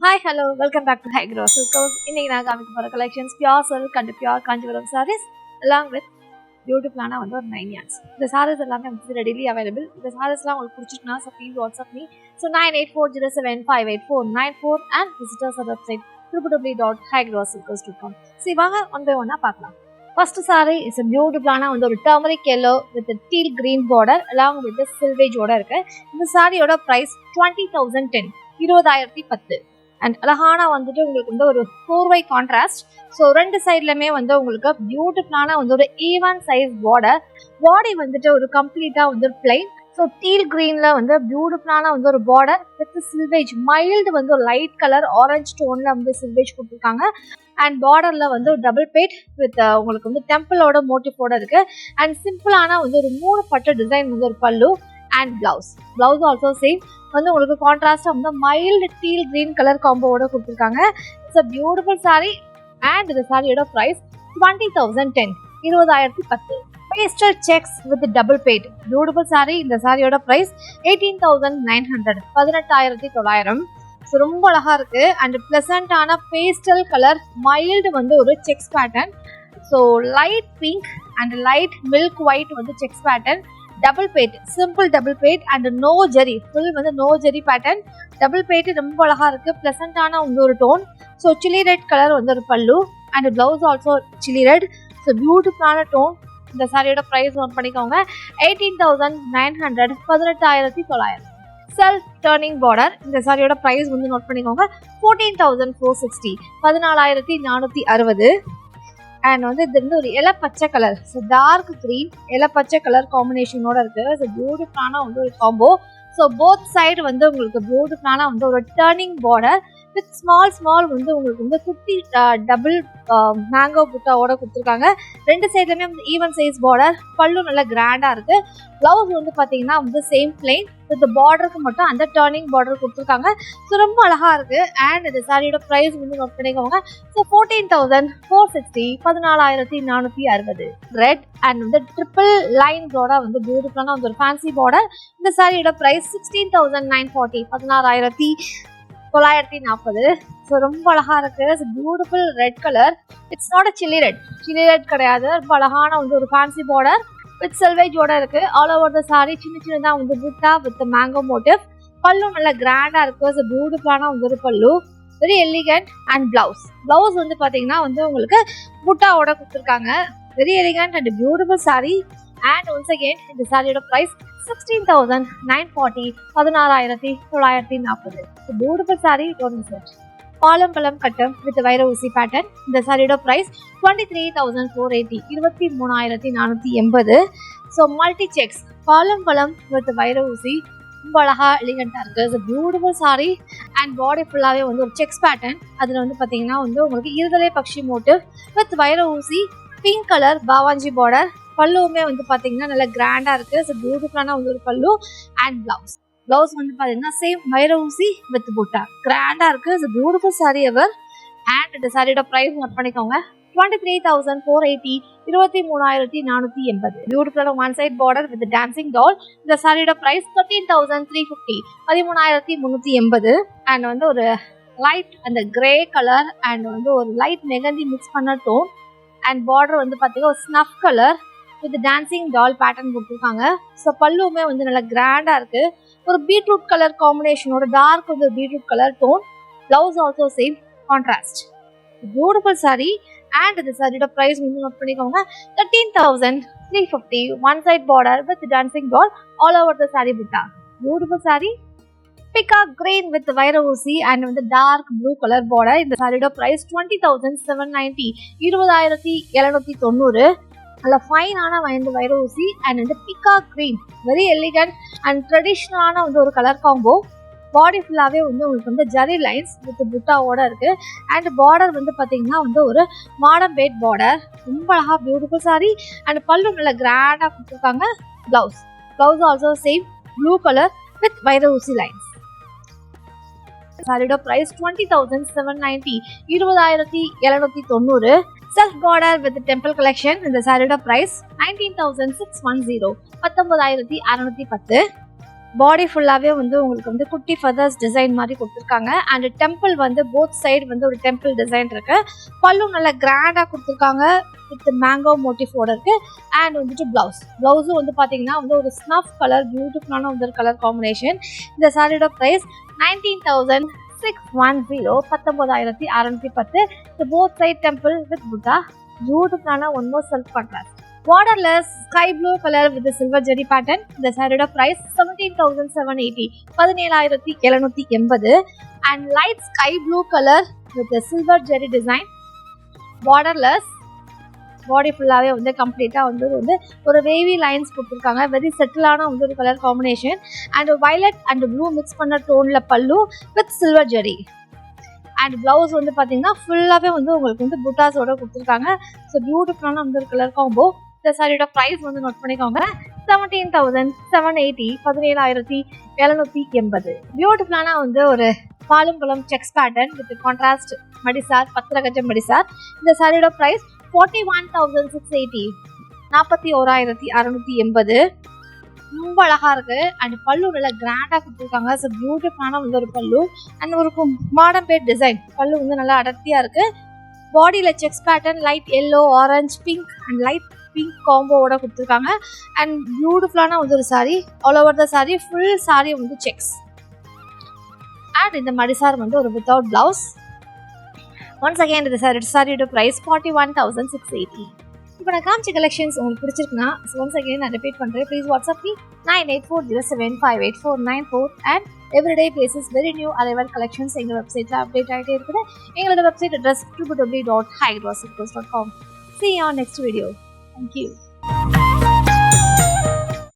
Hi, hello, welcome back to High Gross Silks. இன்னைக்கு நான் காமிக்க போற collections pure silk and pure Kanjivaram sarees along with beautiful ஒரு 9 yards. இந்த sarees எல்லாமே readily available. இந்த sarees எல்லாம் உங்களுக்கு பிடிச்சிருந்தா so please WhatsApp me. So 9840758494 and visit us our website www.highgrosssilks.com. See வாங்க one by one பார்க்கலாம். First saree is a beautiful ஒரு turmeric yellow with a teal green border along with the silvage ஓட இருக்கு. இந்த சாரியோட price 20010 20010 and அழகான உங்களுக்கு ஒரு 4-way contrast. ஸோ ரெண்டு சைட்லயுமே உங்களுக்கு பியூட்டிஃபுல்லான ஒரு ஈவன் சைஸ் பார்டர். பாடி ஒரு கம்ப்ளீட்டா பிளைன். ஸோ டீல் கிரீன்ல பியூட்டிஃபுல்லான ஒரு பார்டர் வித் சில்வேஜ் மைல்டு ஒரு லைட் கலர் ஆரஞ்சு டோன்ல சில்வேஜ் கொடுத்துருக்காங்க. அண்ட் பார்டர்ல டபுள் பேட் வித் உங்களுக்கு டெம்பிளோட மோட்டிஃபோட இருக்கு. அண்ட் சிம்பிளான ஒரு 3 பட்டு டிசைன் ஒரு pallu and blouse also same உங்களுக்கு கான்ட்ராஸ்டா மைல்டு டீல் கிரீன் கலர் காம்போவோட கொடுத்துருக்காங்க. It's a beautiful sari and இந்த சாரியோட price 20010 20010. Pastel checks with double பேட் பியூட்டிஃபுல் சாரி. இந்த சாரியோட பிரைஸ் 18900 18900. ஸோ ரொம்ப அழகா இருக்கு அண்ட் பிளசண்டான பேஸ்டல் கலர் மைல்டு ஒரு checks pattern. So light pink and light milk white checks pattern. Double பேட் சிம்பிள் டபுள் பேட் and no zari full no zari pattern. Double பேட் ரொம்ப அழகா இருக்கு பிளசண்டான ஒரு tone. So chilli red colour ஒரு pallu and blouse also chilli red. So பியூட்டிஃபுல்லான டோன். இந்த சாரியோட ப்ரைஸ் நோட் பண்ணிக்கோங்க 18900 18900. Self turning border. இந்த சாரியோட ப்ரைஸ் நோட் பண்ணிக்கோங்க 14460 14460. அண்ட் இது ஒரு இலை பச்சை கலர். ஸோ டார்க் கிரீன் இலை பச்சை கலர் காம்பினேஷனோட இருக்கு. ஸோ பியூட்டிஃபுல்லான ஒரு காம்போ. ஸோ போத் சைடு உங்களுக்கு பியூட்டிஃபுல்லான ஒரு டர்னிங் பார்டர் வித் ஸ்மால் உங்களுக்கு குட்டி டபுள் மேங்கோ புட்டாவோட கொடுத்துருக்காங்க. ரெண்டு சைட்லயுமே ஈவன் சைஸ் பார்டர். பல்லு நல்லா கிராண்டா இருக்கு. பிளவுஸ் பாத்தீங்கன்னா சேம் பிளைன் வித் பார்டருக்கு மட்டும் அந்த டர்னிங் பார்டர் கொடுத்துருக்காங்க. ஸோ ரொம்ப அழகா இருக்கு. அண்ட் இந்த சாரியோட ப்ரைஸ் நோட் பண்ணிக்கோங்க. ஸோ 14460 14460. ரெட் அண்ட் ட்ரிபிள் லைன்ஸோட பியூட்டிஃபுல்லான ஒரு ஃபேன்சி பார்டர். இந்த சாரியோட ப்ரைஸ் 16940 16940. ஸோ ரொம்ப அழகா இருக்கு. Beautiful red colour. It's not a chilli red கிடையாது. ரொம்ப அழகான ஒரு ஃபேன்சி பார்டர் வித் செல்வேஜோட இருக்கு. ஆல் ஓவர் த சாரி சின்னதா புட்டா வித் மேங்கோ மோட்டிவ். பல்லு நல்லா கிராண்டா இருக்கு. ஸோ பியூட்டிஃபுல்லான ஒரு பல்லு வெரி எலிகண்ட். அண்ட் பிளவுஸ் பாத்தீங்கன்னா உங்களுக்கு புட்டாவோட கொடுத்துருக்காங்க. Very elegant and beautiful sari. And once again இந்த சாரியோட பிரைஸ் 16940 16940. Beautiful sorry. பாலம்பழம் கட்டம் வித் வைர ஊசி பேட்டர்ன். இந்த சாரியோட பிரைஸ் 23480 23480. ஸோ மல்டி செக்ஸ் பாலம்பழம் வித் வைர ஊசி ரொம்ப அழகா எலிகண்டா இருக்கு. பியூட்டிஃபுல் சாரி. அண்ட் பாடி ஃபுல்லாவே ஒரு செக்ஸ் பேட்டர்ன். அதுல பாத்தீங்கன்னா உங்களுக்கு இருதலை பக்ஷி மோட்டிவ் வித் வைர ஊசி பிங்க் கலர் பாவாஞ்சி பார்டர். பல்லுவுமே பாத்தீங்கன்னா நல்லா கிராண்டா இருக்கு. ஸோ பியூட்டிஃபுல்லான ஒரு பல்லு அண்ட் பிளவுஸ் பாத்தீங்கன்னா சேம் வைர ஊசி வித் புட்டா கிராண்டா இருக்கு. Beautiful sorry ever. அண்ட் இந்த சாரியோட பிரைஸ் நோட் பண்ணிக்கோங்க 23480 23480. பியூட்டிஃபுல்லான one side border with dancing doll. இந்த சாரியோட பிரைஸ் 13350 13380. அண்ட் ஒரு லைட் அந்த கிரே கலர் அண்ட் ஒரு லைட் மெகந்தி மிக்ஸ் பண்ண டோன். அண்ட் பார்டர் பாத்தீங்கன்னா ஒரு snuff colour with dancing doll pattern கொடுத்துருக்காங்க. ஸோ பல்லுவுமே நல்லா கிராண்டா இருக்கு. ஒரு பீட்ரூட் கலர் காம்பினேஷனோட dark beetroot colour tone. Blouse also same contrast. Beautiful sari. And இந்த சாரியோட பிரைஸ் நோட் பண்ணிக்கோங்க 13350 one side border with dancing doll all over the sari butta. Beautiful sari. Peacock green with வைர ஊசி and dark blue colour border. இந்த சாரியோட price 20790 20790. நல்ல ஃபைனான வைர ஊசி and peacock green very elegant and ட்ரெடிஷ்னலான ஒரு கலர் காம்போ. பாடி ஃபுல்லாவே உங்களுக்கு ஜரி லைன்ஸ் வித் புட்டாவோட இருக்கு. அண்ட் பார்டர் பாத்தீங்கன்னா ஒரு மாடர்ன் பேட் பார்டர். ரொம்ப அழகா பியூட்டிஃபுல் சாரி. அண்ட் பல்லு நல்ல கிராண்டா கொடுத்துருக்காங்க. Blouse also same blue colour with வைர ஊசி லைன்ஸ். சாரியோட price 20790 20790. Self border with temple collection. இந்த சாரியோட பிரைஸ் 19610 19610. பாடி ஃபுல்லாகவே வந்து உங்களுக்கு வந்து குட்டி ஃபெதர்ஸ் டிசைன் மாதிரி கொடுத்துருக்காங்க. அண்ட் டெம்பிள் வந்து போத் சைடு வந்து ஒரு டெம்பிள் டிசைன் இருக்கு. பல்லு நல்லா கிராண்டாக கொடுத்துருக்காங்க வித் மேங்கோ மோட்டிஃபோட இருக்கு. அண்ட் வந்துட்டு பிளவுஸும் வந்து பார்த்தீங்கன்னா வந்து ஒரு ஸ்னஃப் கலர் பியூட்டிஃபுல்லான வந்து ஒரு கலர் காம்பினேஷன். இந்த சாரியோட price 19,610 19,610. Both side temple with butta பியூட்டிஃபுல்லான one more self contrast. Borderless sky blue color with the silver jari pattern. The saree price 17,780 17,780 and light sky blue color with the silver jari design. Borderless பாடி ஃபுல்லாகவே வந்து கம்ப்ளீட்டாக வந்து ஒரு wavy lines கொடுத்துருக்காங்க. Very செட்டிலான வந்து ஒரு colour combination. And violet and blue mix பண்ண டோனில் பல்லு with silver zari. And blouse வந்து பார்த்தீங்கன்னா ஃபுல்லாகவே வந்து உங்களுக்கு வந்து புட்டாஸோட கொடுத்துருக்காங்க. ஸோ பியூட்டிஃபுல்லான வந்து ஒரு கலர் காம்போ. இந்த சாரியோட ப்ரைஸ் வந்து நோட் பண்ணிக்கோங்க. 17,780 17,780. பியூட்டிஃபுல்லான வந்து ஒரு பாலுங்குளம் checks pattern with contrast madisar, பத்திரகஜம் மடிசார். இந்த சாரியோட ப்ரைஸ் 41,680 41,680. ரொம்ப அழகா இருக்கு. அண்ட் பல்லு நல்லா கிராண்டா கொடுத்துருக்காங்க. ஸோ பியூட்டிஃபுல்லான வந்து ஒரு பல்லு அண்ட் ஒரு மாடர்ன் பேட் டிசைன். பல்லு வந்து நல்லா அடர்த்தியா இருக்கு. பாடியில checks pattern light yellow, orange, pink and light pink காம்போவோட கொடுத்துருக்காங்க. அண்ட் பியூட்டிஃபுல்லான வந்து ஒரு sari. All over the sari full sari வந்து செக்ஸ். அண்ட் இந்த மடிசார் வந்து ஒரு வித்தவுட் பிளவுஸ். ஒன்ஸ் அகைன் இந்த சாரியோட ப்ரைஸ் 41,680. இப்போ நான் காமிச்ச கலெக்ஷன்ஸ் உங்களுக்கு பிடிச்சிருக்குன்னா ஒன்ஸ் அகைன் நான் ரிப்பீட் பண்ணுறேன். Please WhatsApp me 9840758494 and everyday basis very new arrival collections எங்கள் வெப்சைட்டில் அப்டேட் ஆகிட்டே இருக்குது. எங்களோட website address www.highgrossicos.com. See you on next video. Thank you.